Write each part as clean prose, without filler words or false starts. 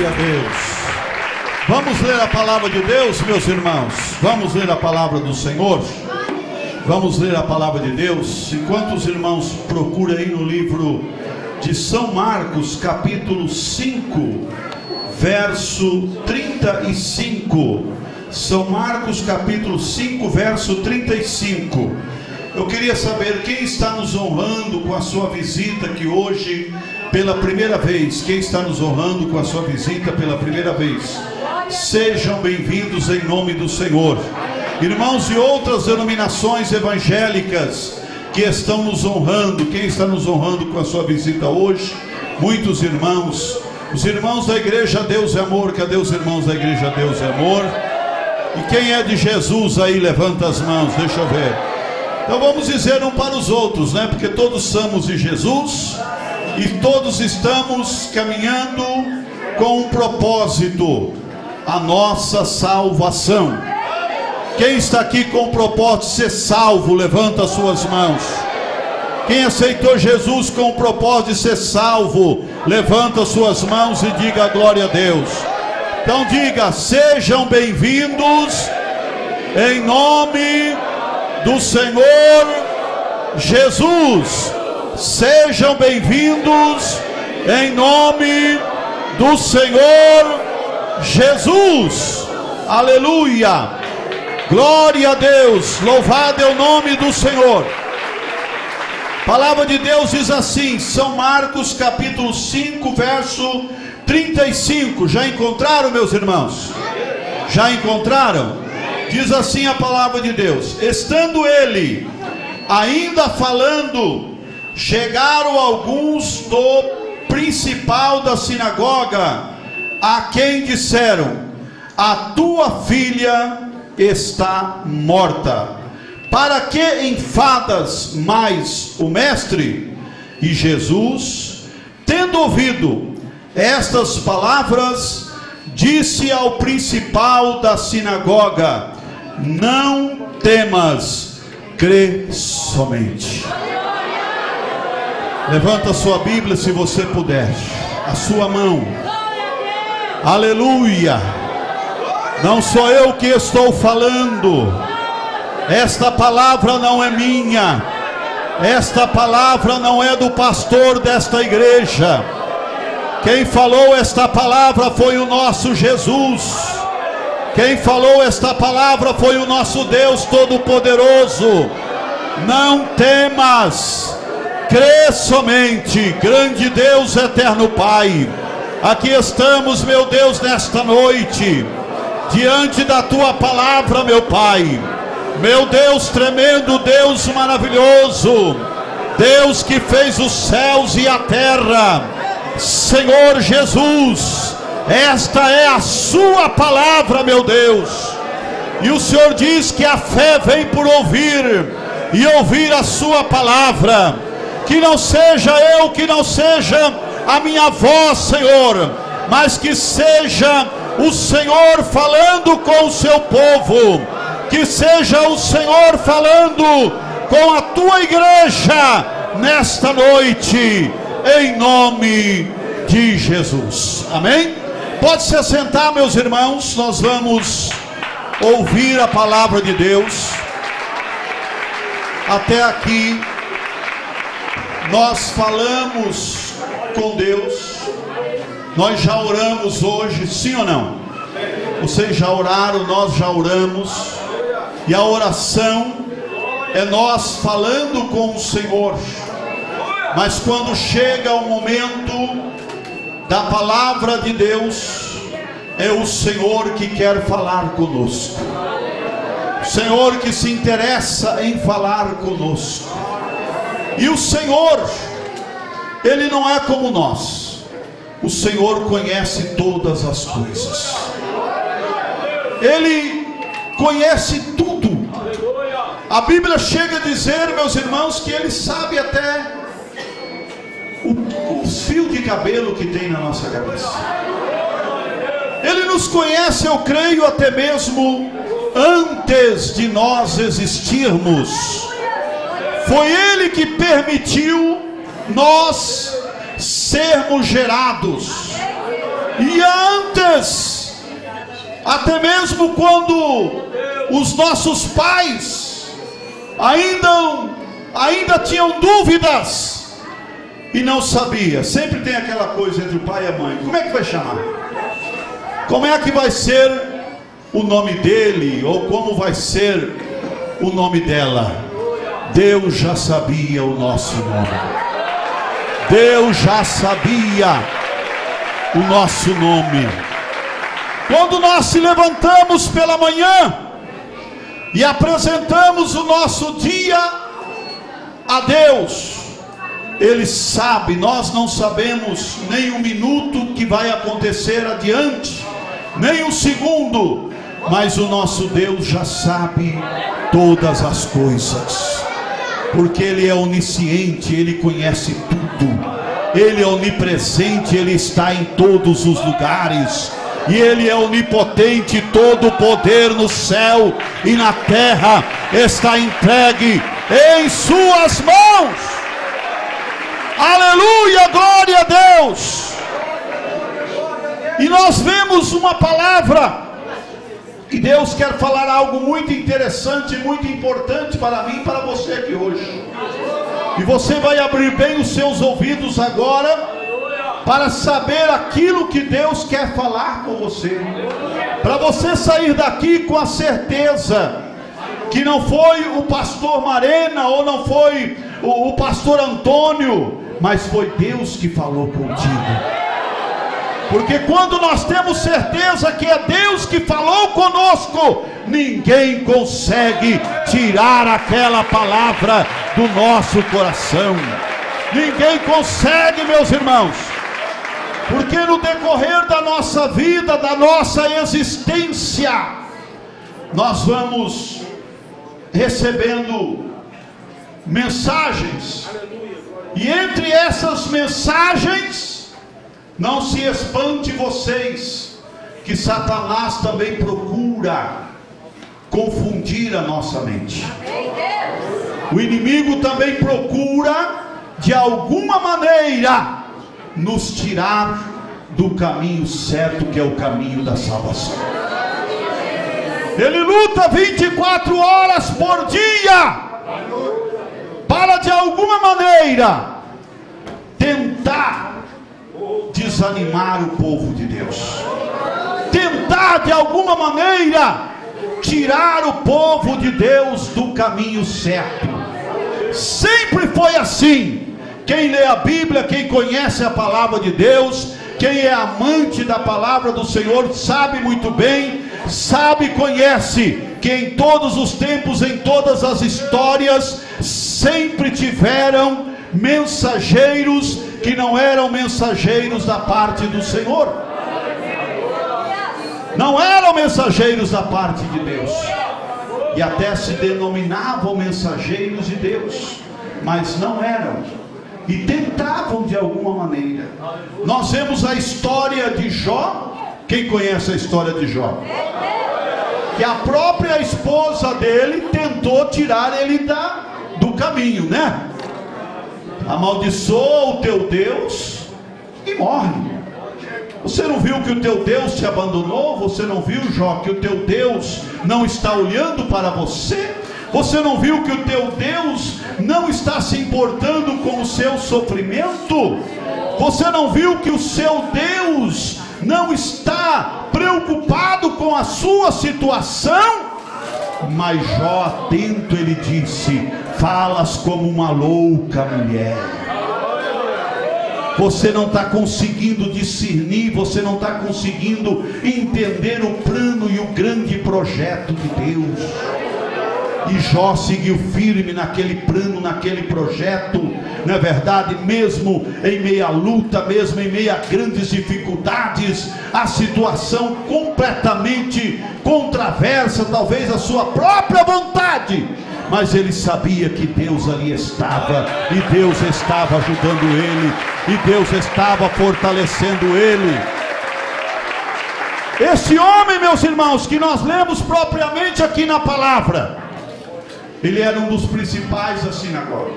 Glória a Deus. Vamos ler a palavra de Deus, meus irmãos. Vamos ler a palavra do Senhor. Vamos ler a palavra de Deus. Enquanto os irmãos procuram aí no livro de São Marcos, capítulo 5, verso 35. São Marcos, capítulo 5, verso 35. Eu queria saber quem está nos honrando com a sua visita aqui hoje pela primeira vez. Quem está nos honrando com a sua visita pela primeira vez? Sejam bem-vindos em nome do Senhor. Irmãos de outras denominações evangélicas que estão nos honrando. Quem está nos honrando com a sua visita hoje? Muitos irmãos. Os irmãos da igreja Deus é Amor. Cadê os irmãos da igreja Deus é Amor? E quem é de Jesus aí, levanta as mãos, deixa eu ver. Então vamos dizer um para os outros, né? Porque todos somos de Jesus e todos estamos caminhando com um propósito: a nossa salvação. Quem está aqui com o propósito de ser salvo, levanta as suas mãos. Quem aceitou Jesus com o propósito de ser salvo, levanta as suas mãos e diga glória a Deus. Então diga: sejam bem-vindos em nome do Senhor Jesus. Sejam bem-vindos em nome do Senhor Jesus. Aleluia. Glória a Deus. Louvado é o nome do Senhor. A palavra de Deus diz assim, São Marcos capítulo 5, verso 35. Já encontraram, meus irmãos? Já encontraram? Diz assim a palavra de Deus: estando ele ainda falando, chegaram alguns do principal da sinagoga, a quem disseram: a tua filha está morta, para que enfadas mais o mestre? E Jesus, tendo ouvido estas palavras, disse ao principal da sinagoga: não temas, crê somente. Levanta a sua Bíblia, se você puder, a sua mão. Aleluia. Não sou eu que estou falando. Esta palavra não é minha. Esta palavra não é do pastor desta igreja. Quem falou esta palavra foi o nosso Jesus. Quem falou esta palavra foi o nosso Deus Todo-Poderoso. Não temas, crê somente. Grande Deus, eterno Pai, aqui estamos, meu Deus, nesta noite, diante da tua palavra, meu Pai. Meu Deus tremendo, Deus maravilhoso, Deus que fez os céus e a terra. Senhor Jesus, esta é a sua palavra, meu Deus. E o Senhor diz que a fé vem por ouvir, e ouvir a sua palavra. Que não seja eu, que não seja a minha voz, Senhor, mas que seja o Senhor falando com o seu povo. Que seja o Senhor falando com a tua igreja nesta noite, em nome de Jesus. Amém? Pode se assentar, meus irmãos. Nós vamos ouvir a palavra de Deus. Até aqui nós falamos com Deus. Nós já oramos hoje, sim ou não? Vocês já oraram, nós já oramos. E a oração é nós falando com o Senhor. Mas quando chega o momento da palavra de Deus, é o Senhor que quer falar conosco. O Senhor que se interessa em falar conosco. E o Senhor, Ele não é como nós. O Senhor conhece todas as coisas. Ele conhece tudo. A Bíblia chega a dizer, meus irmãos, que Ele sabe até os fios de cabelo que tem na nossa cabeça. Ele nos conhece, eu creio, até mesmo antes de nós existirmos. Foi Ele que permitiu nós sermos gerados. E antes, até mesmo quando os nossos pais ainda tinham dúvidas e não sabia. Sempre tem aquela coisa entre o pai e a mãe: como é que vai chamar? Como é que vai ser o nome dele? Ou como vai ser o nome dela? Deus já sabia o nosso nome. Deus já sabia o nosso nome. Quando nós se levantamos pela manhã e apresentamos o nosso dia a Deus, Ele sabe. Nós não sabemos nem um minuto que vai acontecer adiante, nem um segundo, mas o nosso Deus já sabe todas as coisas, porque Ele é onisciente, Ele conhece tudo, Ele é onipresente, Ele está em todos os lugares, e Ele é onipotente. Todo o poder no céu e na terra está entregue em suas mãos. Aleluia, glória a Deus. E nós vemos uma palavra, e Deus quer falar algo muito interessante, muito importante para mim e para você aqui hoje. E você vai abrir bem os seus ouvidos agora, para saber aquilo que Deus quer falar com você, para você sair daqui com a certeza que não foi o pastor Marena, ou não foi o pastor Antônio, mas foi Deus que falou contigo. Porque quando nós temos certeza que é Deus que falou conosco, ninguém consegue tirar aquela palavra do nosso coração. Ninguém consegue, meus irmãos. Porque no decorrer da nossa vida, da nossa existência, nós vamos recebendo mensagens. E entre essas mensagens, não se espante vocês, que Satanás também procura confundir a nossa mente. O inimigo também procura, de alguma maneira, nos tirar do caminho certo, que é o caminho da salvação. Ele luta 24 horas por dia para, de alguma maneira, tentar desanimar o povo de Deus, tentar de alguma maneira tirar o povo de Deus do caminho certo. Sempre foi assim. Quem lê a Bíblia, quem conhece a palavra de Deus, quem é amante da palavra do Senhor, sabe muito bem, conhece que em todos os tempos, em todas as histórias, sempre tiveram mensageiros que não eram mensageiros da parte do Senhor, não eram mensageiros da parte de Deus, e até se denominavam mensageiros de Deus, mas não eram. E tentavam de alguma maneira. Nós vemos a história de Jó. Quem conhece a história de Jó? Que a própria esposa dele tentou tirar ele do caminho, né? Amaldiçoa o teu Deus e morre. Você não viu que o teu Deus te abandonou? Você não viu, Jó, que o teu Deus não está olhando para você? Você não viu que o teu Deus não está se importando com o seu sofrimento? Você não viu que o seu Deus não está preocupado com a sua situação? Mas Jó, atento, ele disse: falas como uma louca mulher. Você não está conseguindo discernir, você não está conseguindo entender o plano e o grande projeto de Deus. E Jó seguiu firme naquele plano, naquele projeto, não é verdade? Mesmo em meio à luta, mesmo em meio a grandes dificuldades, a situação completamente controversa, talvez a sua própria vontade, mas ele sabia que Deus ali estava, e Deus estava ajudando ele, e Deus estava fortalecendo ele. Esse homem, meus irmãos, que nós lemos propriamente aqui na palavra, ele era um dos principais da sinagoga.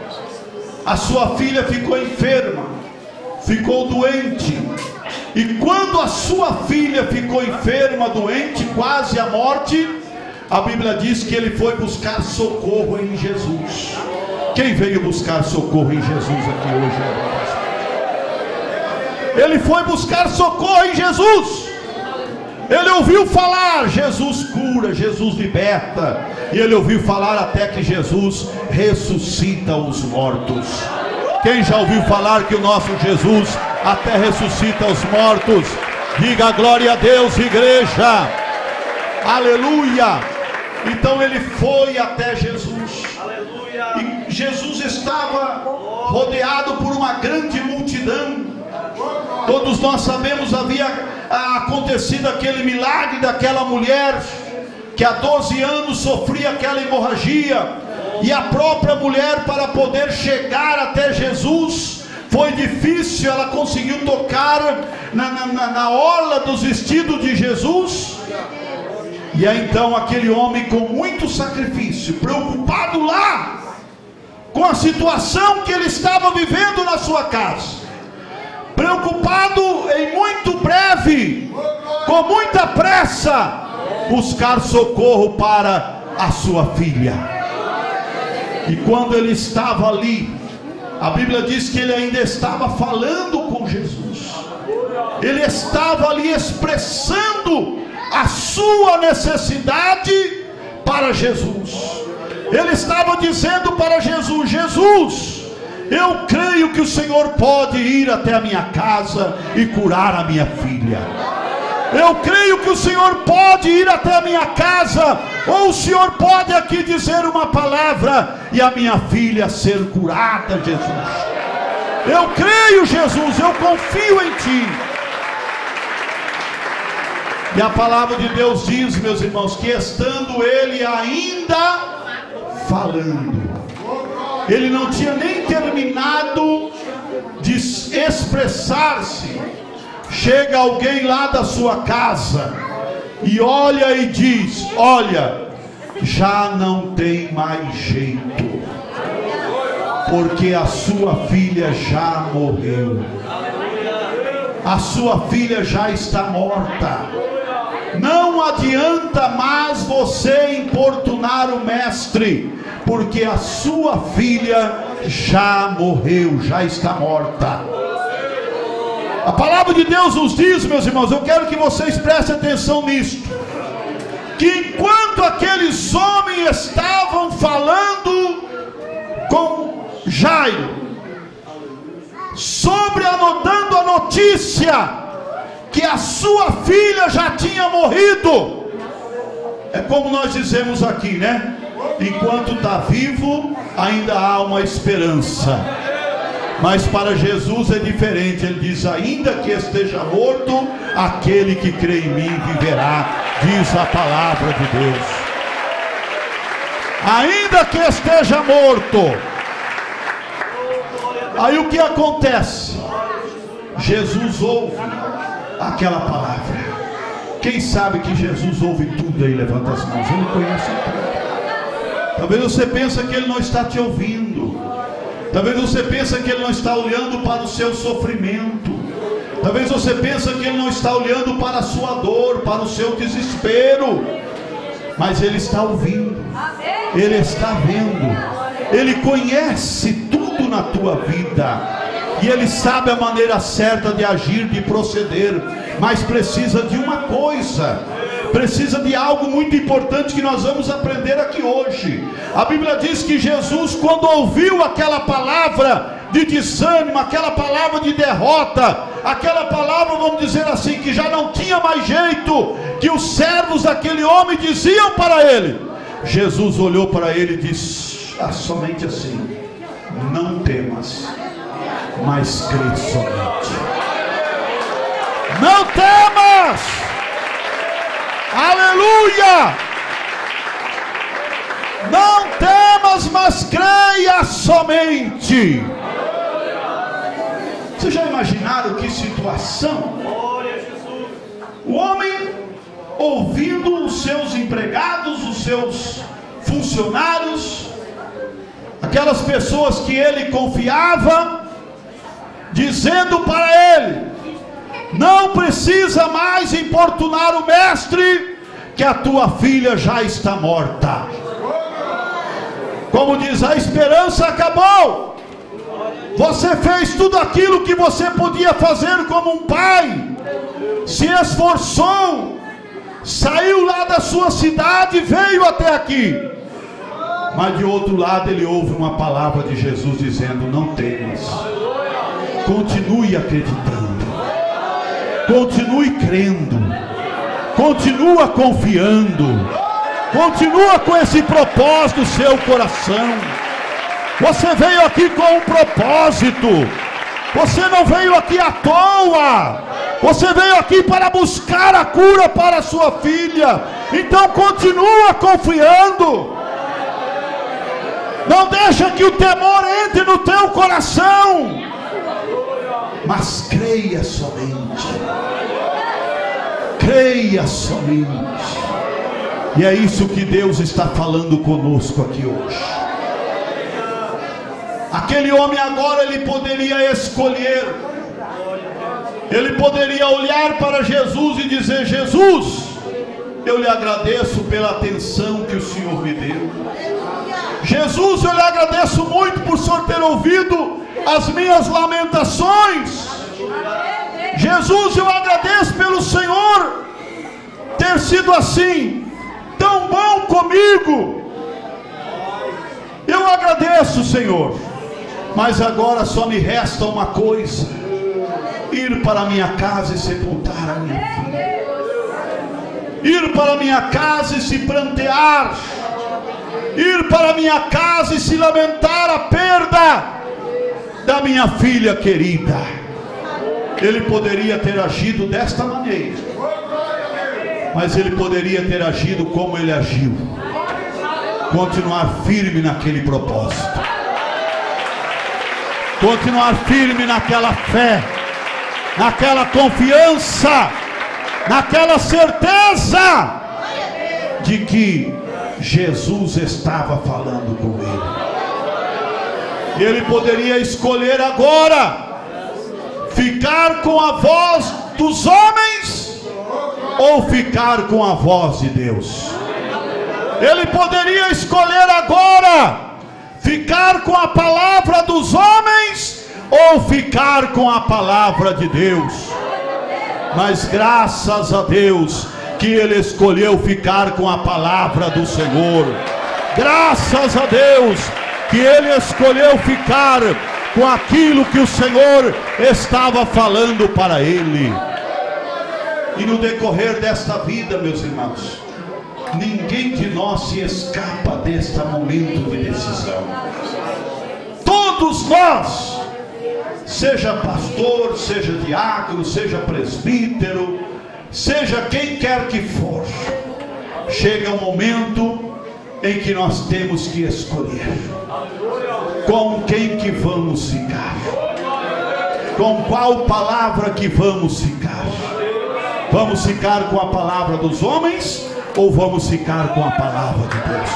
A sua filha ficou enferma, ficou doente, e quando a sua filha ficou enferma, doente, quase à morte, a Bíblia diz que ele foi buscar socorro em Jesus. Quem veio buscar socorro em Jesus aqui hoje? Ele foi buscar socorro em Jesus. Ele ouviu falar, Jesus cura, Jesus liberta. E ele ouviu falar até que Jesus ressuscita os mortos. Quem já ouviu falar que o nosso Jesus até ressuscita os mortos? Diga glória a Deus, igreja. Aleluia. Então ele foi até Jesus. E Jesus estava rodeado por uma grande multidão. Todos nós sabemos, havia acontecido aquele milagre daquela mulher que há 12 anos sofria aquela hemorragia, e a própria mulher, para poder chegar até Jesus, foi difícil. Ela conseguiu tocar na orla dos vestidos de Jesus. E aí então aquele homem, com muito sacrifício, preocupado lá com a situação que ele estava vivendo na sua casa, preocupado em muito breve, com muita pressa, buscar socorro para a sua filha. E quando ele estava ali, a Bíblia diz que ele ainda estava falando com Jesus. Ele estava ali expressando a sua necessidade para Jesus. Ele estava dizendo para Jesus: Jesus, eu creio que o Senhor pode ir até a minha casa e curar a minha filha. Eu creio que o Senhor pode ir até a minha casa, ou o Senhor pode aqui dizer uma palavra e a minha filha ser curada, Jesus. Eu creio, Jesus, eu confio em Ti. E a palavra de Deus diz, meus irmãos, que estando ele ainda falando, ele não tinha nem terminado de expressar-se, chega alguém lá da sua casa e olha e diz: olha, já não tem mais jeito, porque a sua filha já morreu, a sua filha já está morta. Não adianta mais você importunar o mestre, porque a sua filha já morreu, já está morta. A palavra de Deus nos diz, meus irmãos, eu quero que vocês prestem atenção nisto, que enquanto aqueles homens estavam falando com Jairo, dando a notícia que a sua filha já tinha morrido, é como nós dizemos aqui, né? Enquanto está vivo, ainda há uma esperança. Mas para Jesus é diferente. Ele diz: ainda que esteja morto, aquele que crê em mim viverá, diz a palavra de Deus. Ainda que esteja morto. Aí o que acontece? Jesus ouve aquela palavra. Quem sabe que Jesus ouve tudo aí? Levanta as mãos. Ele conhece tudo. Talvez você pense que Ele não está te ouvindo. Talvez você pense que Ele não está olhando para o seu sofrimento. Talvez você pense que Ele não está olhando para a sua dor, para o seu desespero. Mas Ele está ouvindo. Ele está vendo. Ele conhece tudo na tua vida. E Ele sabe a maneira certa de agir, de proceder. Mas precisa de uma coisa. Precisa de algo muito importante que nós vamos aprender aqui hoje. A Bíblia diz que Jesus, quando ouviu aquela palavra de desânimo, aquela palavra de derrota, aquela palavra, vamos dizer assim, que já não tinha mais jeito, que os servos daquele homem diziam para ele, Jesus olhou para ele e disse somente assim: não temas, mas crê somente. Não temas. Aleluia! Não temas, mas creia somente. Vocês já imaginaram que situação? O homem ouvindo os seus empregados, os seus funcionários, aquelas pessoas que ele confiava, dizendo para ele: não precisa mais importunar o mestre, que a tua filha já está morta. Como diz, a esperança acabou. Você fez tudo aquilo que você podia fazer como um pai, se esforçou, saiu lá da sua cidade e veio até aqui. Mas de outro lado ele ouve uma palavra de Jesus dizendo: não temas, continue acreditando, continue crendo, continua confiando, continua com esse propósito no seu coração. Você veio aqui com um propósito, você não veio aqui à toa, você veio aqui para buscar a cura para a sua filha. Então continua confiando, não deixa que o temor entre no teu coração, mas creia somente, creia somente. E é isso que Deus está falando conosco aqui hoje. Aquele homem agora, ele poderia escolher, ele poderia olhar para Jesus e dizer: Jesus, eu lhe agradeço pela atenção que o Senhor me deu. Jesus, eu lhe agradeço muito por o Senhor ter ouvido as minhas lamentações. Jesus, eu agradeço pelo Senhor ter sido assim, tão bom comigo. Eu agradeço, Senhor. Mas agora só me resta uma coisa: ir para a minha casa e sepultar a minha filha. Ir para a minha casa e se prantear. Ir para a minha casa e se lamentar a perda da minha filha querida. Ele poderia ter agido desta maneira, mas ele poderia ter agido como ele agiu: continuar firme naquele propósito, continuar firme naquela fé, naquela confiança, naquela certeza de que Jesus estava falando com ele. E ele poderia escolher agora ficar com a voz dos homens ou ficar com a voz de Deus. Ele poderia escolher agora ficar com a palavra dos homens ou ficar com a palavra de Deus. Mas graças a Deus que ele escolheu ficar com a palavra do Senhor. Graças a Deus que ele escolheu ficar com aquilo que o Senhor estava falando para ele. E no decorrer desta vida, meus irmãos, ninguém de nós se escapa deste momento de decisão. Todos nós, seja pastor, seja diácono, seja presbítero, seja quem quer que for, chega um momento em que nós temos que escolher com quem que vamos ficar, com qual palavra que vamos ficar. Vamos ficar com a palavra dos homens ou vamos ficar com a palavra de Deus?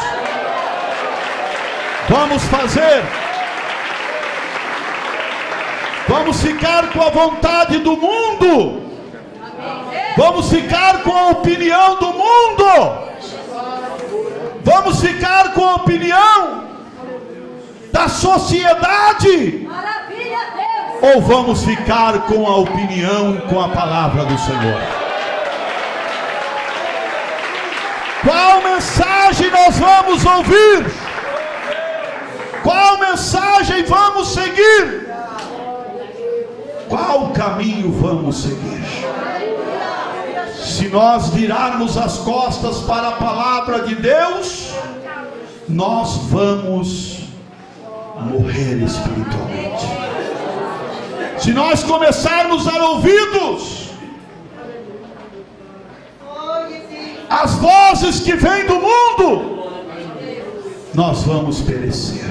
Vamos ficar com a vontade do mundo? Vamos ficar com a opinião do mundo? Vamos ficar com a opinião da sociedade? Ou vamos ficar com a opinião, com a palavra do Senhor? Qual mensagem nós vamos ouvir? Qual mensagem vamos seguir? Qual caminho vamos seguir? Se nós virarmos as costas para a palavra de Deus, nós vamos morrer espiritualmente. Se nós começarmos a dar ouvidos às vozes que vêm do mundo, nós vamos perecer.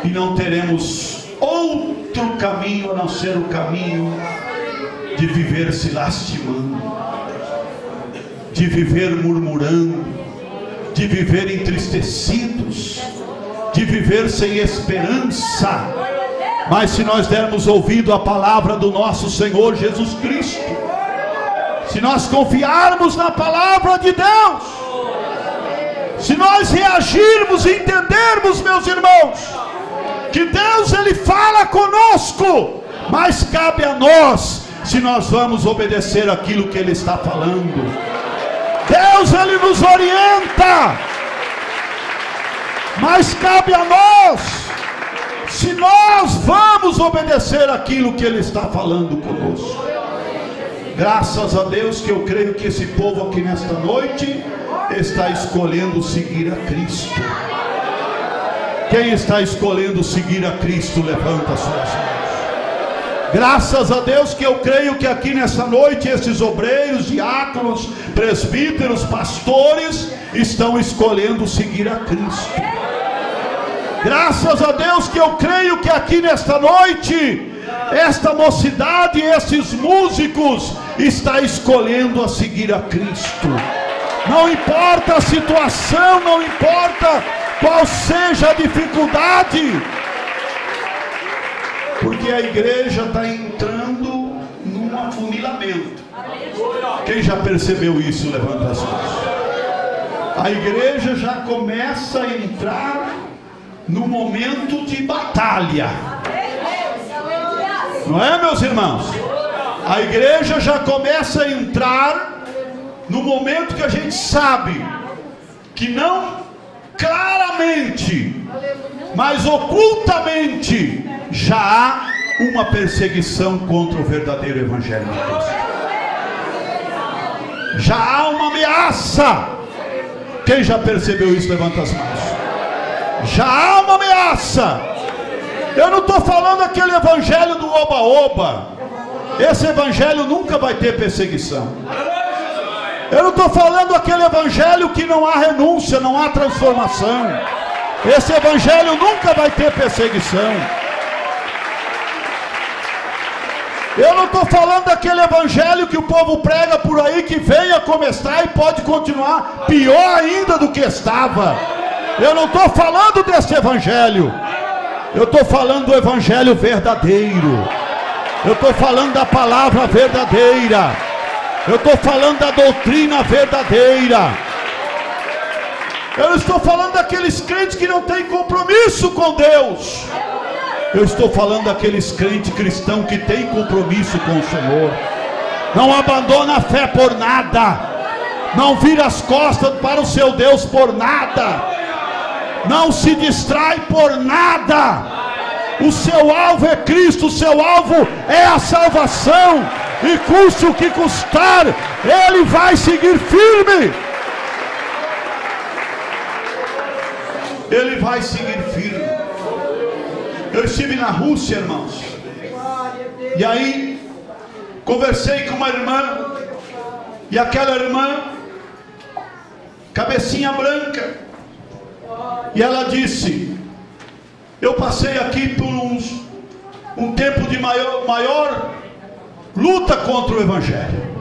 E não teremos outro caminho a não ser o caminho de viver se lastimando, de viver murmurando, de viver entristecidos, de viver sem esperança, Mas se nós dermos ouvido à palavra do nosso Senhor Jesus Cristo, se nós confiarmos na palavra de Deus, se nós reagirmos e entendermos, meus irmãos, que Deus Ele fala conosco, mas cabe a nós se nós vamos obedecer aquilo que Ele está falando. Deus Ele nos orienta, mas cabe a nós se nós vamos obedecer aquilo que Ele está falando conosco. Graças a Deus que eu creio que esse povo aqui nesta noite está escolhendo seguir a Cristo. Quem está escolhendo seguir a Cristo, levanta as suas mãos. Graças a Deus que eu creio que aqui nessa noite esses obreiros, diáconos, presbíteros, pastores estão escolhendo seguir a Cristo. Graças a Deus que eu creio que aqui nesta noite esta mocidade, esses músicos está escolhendo a seguir a Cristo. Não importa a situação, não importa qual seja a dificuldade, porque a igreja está entrando num afunilamento. Quem já percebeu isso, levanta as mãos. A igreja já começa a entrar no momento de batalha, não é, meus irmãos? A igreja já começa a entrar no momento que a gente sabe que não claramente, mas ocultamente já há uma perseguição contra o verdadeiro evangelho de Deus. Já há uma ameaça. Quem já percebeu isso, levanta as mãos. Já há uma ameaça. Eu não estou falando aquele evangelho do oba-oba. Esse evangelho nunca vai ter perseguição. Eu não estou falando aquele evangelho que não há renúncia, não há transformação. Esse evangelho nunca vai ter perseguição. Eu não estou falando daquele evangelho que o povo prega por aí, que venha como está e pode continuar pior ainda do que estava. Eu não estou falando desse evangelho. Eu estou falando do evangelho verdadeiro. Eu estou falando da palavra verdadeira. Eu estou falando da doutrina verdadeira. Eu não estou falando daqueles crentes que não têm compromisso com Deus. Eu estou falando daqueles crentes cristãos que têm compromisso com o Senhor. Não abandona a fé por nada. Não vira as costas para o seu Deus por nada. Não se distrai por nada. O seu alvo é Cristo, o seu alvo é a salvação. E custe o que custar, ele vai seguir firme. Ele vai seguir firme. Eu estive na Rússia, irmãos, e aí conversei com uma irmã, e aquela irmã, cabecinha branca, e ela disse: eu passei aqui por um tempo de maior luta contra o evangelho,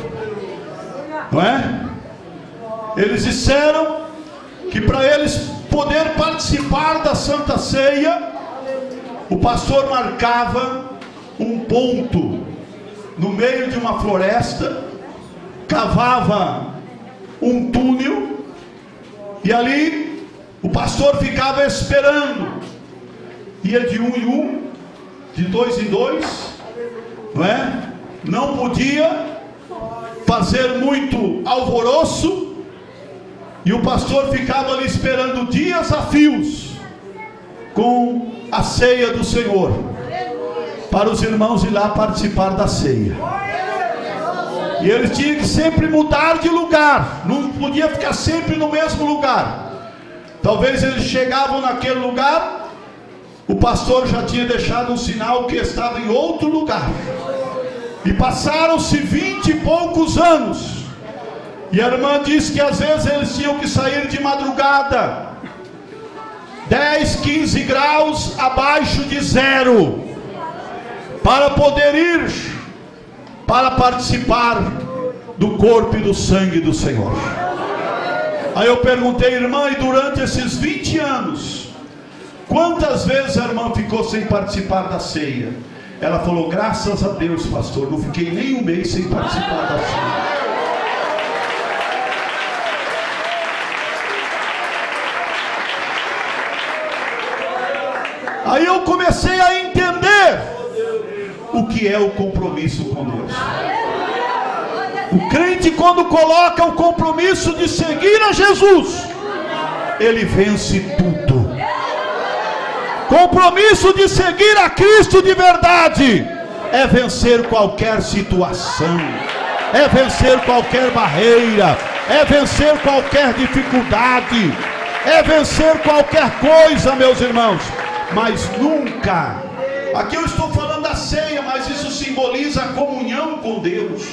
não é? Eles disseram que para eles poder participar da Santa Ceia, o pastor marcava um ponto no meio de uma floresta, cavava um túnel, e ali o pastor ficava esperando. Ia de um em um, de dois em dois, não é? Não podia fazer muito alvoroço, e o pastor ficava ali esperando dias a fios, com a ceia do Senhor, para os irmãos ir lá participar da ceia. E eles tinham que sempre mudar de lugar, não podia ficar sempre no mesmo lugar. Talvez eles chegavam naquele lugar, o pastor já tinha deixado um sinal que estava em outro lugar. E passaram-se 20 e poucos anos, e a irmã disse que às vezes eles tinham que sair de madrugada, 10, 15 graus abaixo de zero, para poder ir para participar do corpo e do sangue do Senhor. Aí eu perguntei: irmã, e durante esses 20 anos Quantas vezes a irmã ficou sem participar da ceia? Ela falou: graças a Deus, pastor, não fiquei nem um mês sem participar da ceia. Aí eu comecei a entender o que é o compromisso com Deus. O crente, quando coloca o compromisso de seguir a Jesus, ele vence tudo. Compromisso de seguir a Cristo de verdade é vencer qualquer situação, é vencer qualquer barreira, é vencer qualquer dificuldade, é vencer qualquer coisa, meus irmãos. Mas nunca, aqui eu estou falando da ceia, mas isso simboliza a comunhão com Deus.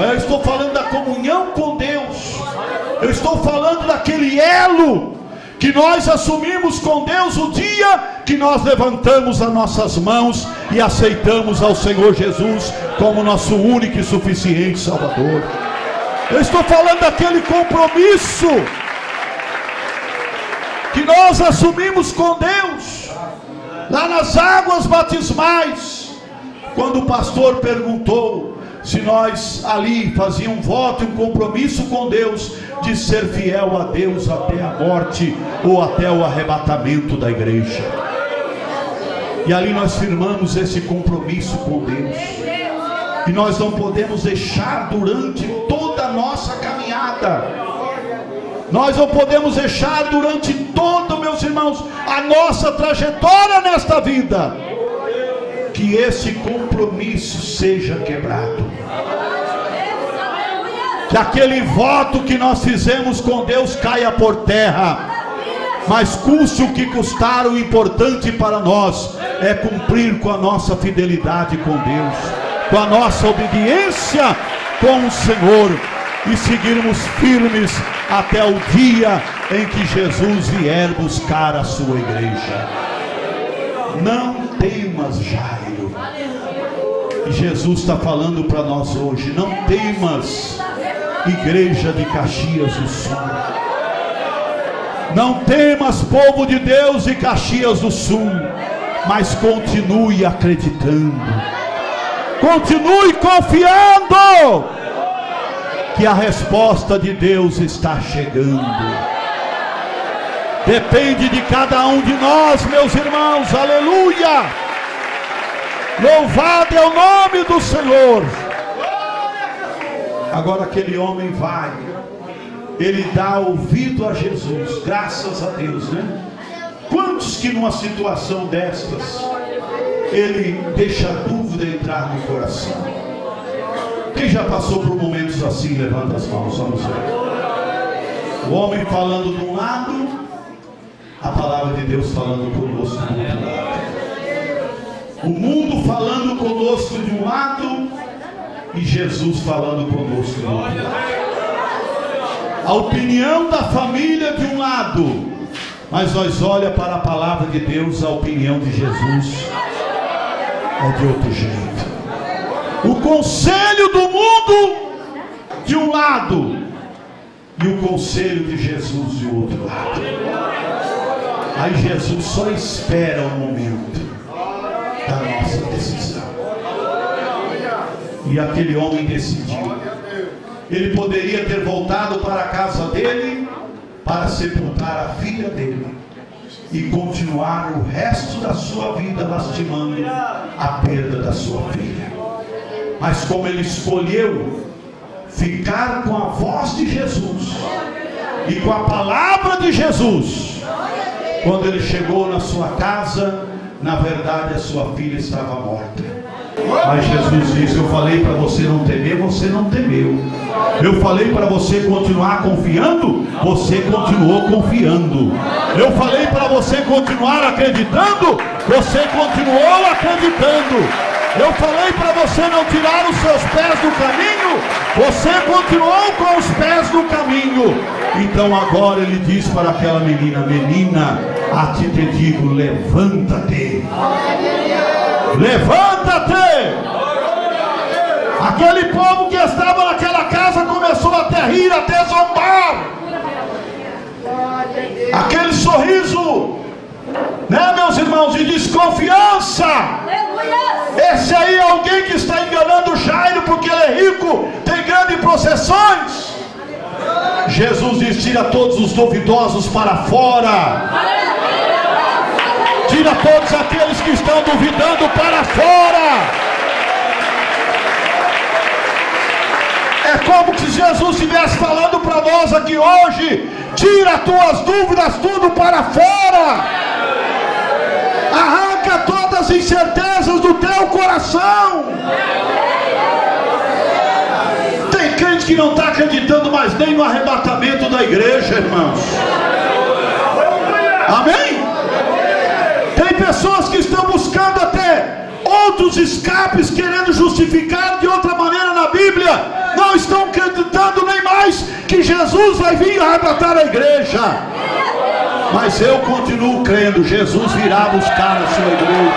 Eu estou falando da comunhão com Deus. Eu estou falando daquele elo que nós assumimos com Deus o dia que nós levantamos as nossas mãos e aceitamos ao Senhor Jesus como nosso único e suficiente Salvador. Eu estou falando daquele compromisso que nós assumimos com Deus lá nas águas batismais, quando o pastor perguntou se nós ali fazíamos um voto e um compromisso com Deus de ser fiel a Deus até a morte ou até o arrebatamento da igreja. E ali nós firmamos esse compromisso com Deus, e nós não podemos deixar durante toda a nossa caminhada, nós não podemos deixar durante todo, meus irmãos, a nossa trajetória nesta vida, que esse compromisso seja quebrado, que aquele voto que nós fizemos com Deus caia por terra. Mas custe o que custar, o importante para nós é cumprir com a nossa fidelidade com Deus, com a nossa obediência com o Senhor, e seguirmos firmes até o dia em que Jesus vier buscar a sua igreja. Não temas, Jairo. E Jesus está falando para nós hoje: não temas, igreja de Caxias do Sul. Não temas, povo de Deus de Caxias do Sul, mas continue acreditando, continue confiando que a resposta de Deus está chegando. Depende de cada um de nós, meus irmãos. Aleluia! Louvado é o nome do Senhor. Agora aquele homem vai, ele dá ouvido a Jesus, graças a Deus, né? Quantos que numa situação destas ele deixa a dúvida entrar no coração? Quem já passou por momentos assim? Levanta as mãos, vamos ver. O homem falando de um lado, a palavra de Deus falando conosco do outro lado. O mundo falando conosco de um lado e Jesus falando conosco do outro lado. A opinião da família de um lado, mas nós olha para a palavra de Deus, a opinião de Jesus é de outro jeito. O conselho do mundo de um lado e o conselho de Jesus de outro lado. Aí Jesus só espera o momento da nossa decisão. E aquele homem decidiu. Ele poderia ter voltado para a casa dele para sepultar a filha dele e continuar o resto da sua vida lastimando a perda da sua filha. Mas como ele escolheu ficar com a voz de Jesus e com a palavra de Jesus, quando ele chegou na sua casa, na verdade a sua filha estava morta. Mas Jesus disse: eu falei para você não temer, você não temeu. Eu falei para você continuar confiando, você continuou confiando. Eu falei para você continuar acreditando, você continuou acreditando. Eu falei para você não tirar os seus pés do caminho, você continuou com os pés no caminho. Então agora ele diz para aquela menina: menina, a ti te digo, levanta-te. Levanta-te. Aquele povo que estava naquela casa começou até a rir, até zombar. Aquele sorriso né, meus irmãos, de desconfiança. Esse aí é alguém que está enganando Jairo porque ele é rico, tem grandes possessões. Jesus diz: tira todos os duvidosos para fora. Tira todos aqueles que estão duvidando para fora. É como se Jesus estivesse falando para nós aqui hoje: tira as tuas dúvidas tudo para fora. Arranca todas as incertezas do teu coração. Tem crente que não está acreditando mais nem no arrebatamento da igreja, irmãos. Amém? Tem pessoas que estão buscando até outros escapes, querendo justificar de outra maneira na Bíblia. Não estão acreditando nem mais que Jesus vai vir arrebatar a igreja. Mas eu continuo crendo: Jesus virá buscar a sua igreja.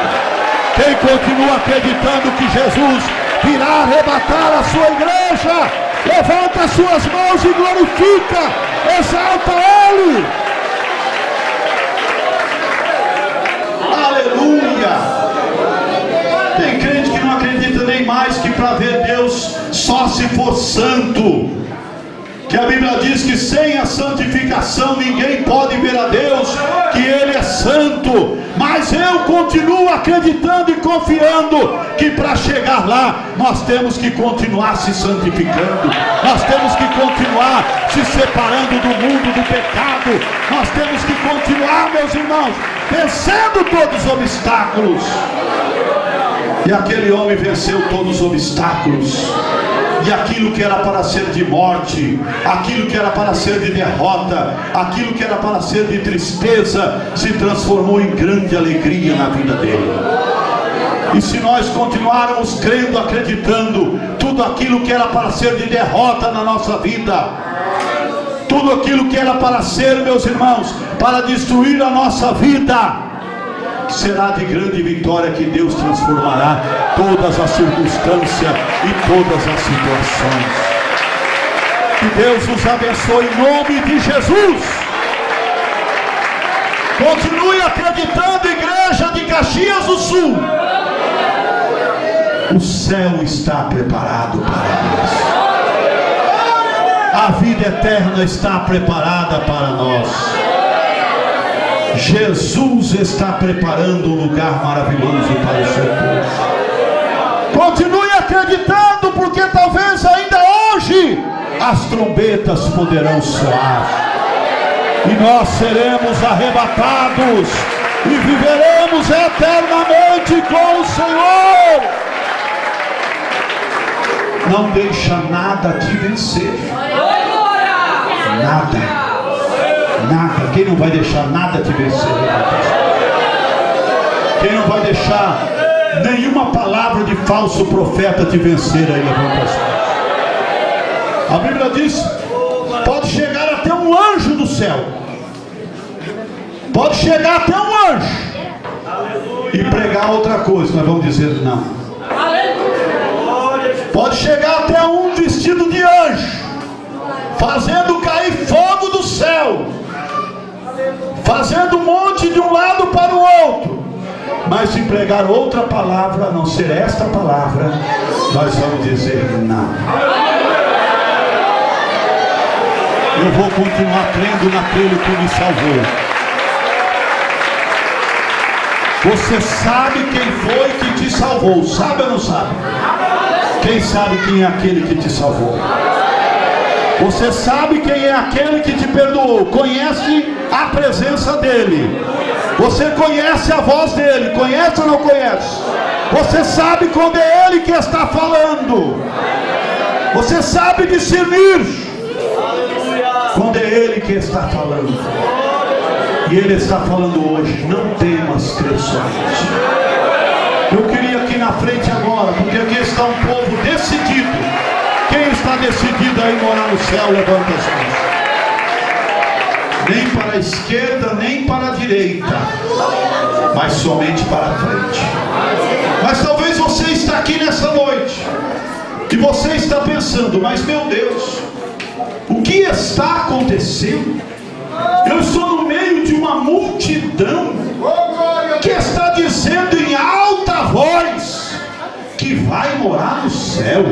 Quem continua acreditando que Jesus virá arrebatar a sua igreja, levanta as suas mãos e glorifica, exalta Ele. Aleluia. Tem crente que não acredita nem mais que para ver Deus só se for santo, que a Bíblia diz que sem a santificação ninguém pode ver a Deus, que Ele é santo. Mas eu continuo acreditando e confiando que para chegar lá nós temos que continuar se santificando, nós temos que continuar se separando do mundo do pecado, nós temos que continuar, meus irmãos, vencendo todos os obstáculos. E aquele homem venceu todos os obstáculos. E aquilo que era para ser de morte, aquilo que era para ser de derrota, aquilo que era para ser de tristeza, se transformou em grande alegria na vida dele. E se nós continuarmos crendo, acreditando, tudo aquilo que era para ser de derrota na nossa vida, tudo aquilo que era para ser, meus irmãos, para destruir a nossa vida, será de grande vitória, que Deus transformará todas as circunstâncias e todas as situações. Que Deus nos abençoe em nome de Jesus. Continue acreditando, igreja de Caxias do Sul. O céu está preparado para nós. A vida eterna está preparada para nós. Jesus está preparando um lugar maravilhoso para o seu povo. Continue acreditando, porque talvez ainda hoje as trombetas poderão soar e nós seremos arrebatados e viveremos eternamente com o Senhor. Não deixa nada te vencer. Nada. Nada. Quem não vai deixar nada te vencer? Quem não vai deixar nenhuma palavra de falso profeta te vencer? Aí levanta as mãos. A Bíblia diz: pode chegar até um anjo do céu, pode chegar até um anjo e pregar outra coisa, nós vamos dizer não. Pode chegar até um vestido de anjo, fazendo cair fogo do céu, fazendo um monte de um lado para o outro, mas se pregar outra palavra, a não ser esta palavra, nós vamos dizer não. Eu vou continuar crendo naquele que me salvou. Você sabe quem foi que te salvou? Sabe ou não sabe? Quem sabe quem é aquele que te salvou? Você sabe quem é aquele que te perdoou? Conhece a presença dele? Você conhece a voz dele? Conhece ou não conhece? Você sabe quando é ele que está falando? Você sabe discernir quando é ele que está falando? E ele está falando hoje: não temas, crê somente. Eu queria aqui na frente agora, porque aqui está um povo decidido. Quem está decidido a ir morar no céu, levanta as mãos. Nem para a esquerda, nem para a direita, mas somente para a frente. Mas talvez você está aqui nessa noite e você está pensando: mas meu Deus, o que está acontecendo? Eu estou no meio de uma multidão que está dizendo em alta voz que vai morar no céu.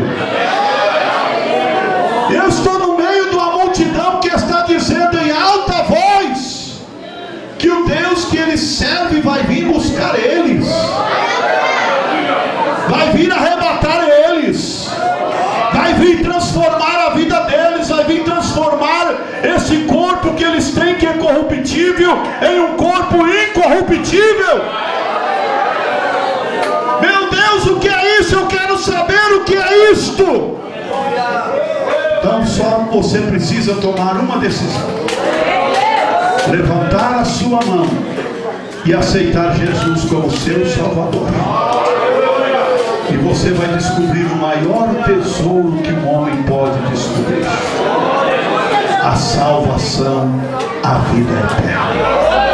Eu estou no meio de uma multidão que está dizendo em alta voz que o Deus que eles servem vai vir buscar eles, vai vir arrebatar eles, vai vir transformar a vida deles, vai vir transformar esse corpo que eles têm, que é corruptível, em um corpo incorruptível. Meu Deus, o que é isso? Eu quero saber o que é isto. Então só você precisa tomar uma decisão: levantar a sua mão e aceitar Jesus como seu Salvador. E você vai descobrir o maior tesouro que um homem pode descobrir: a salvação, a vida eterna.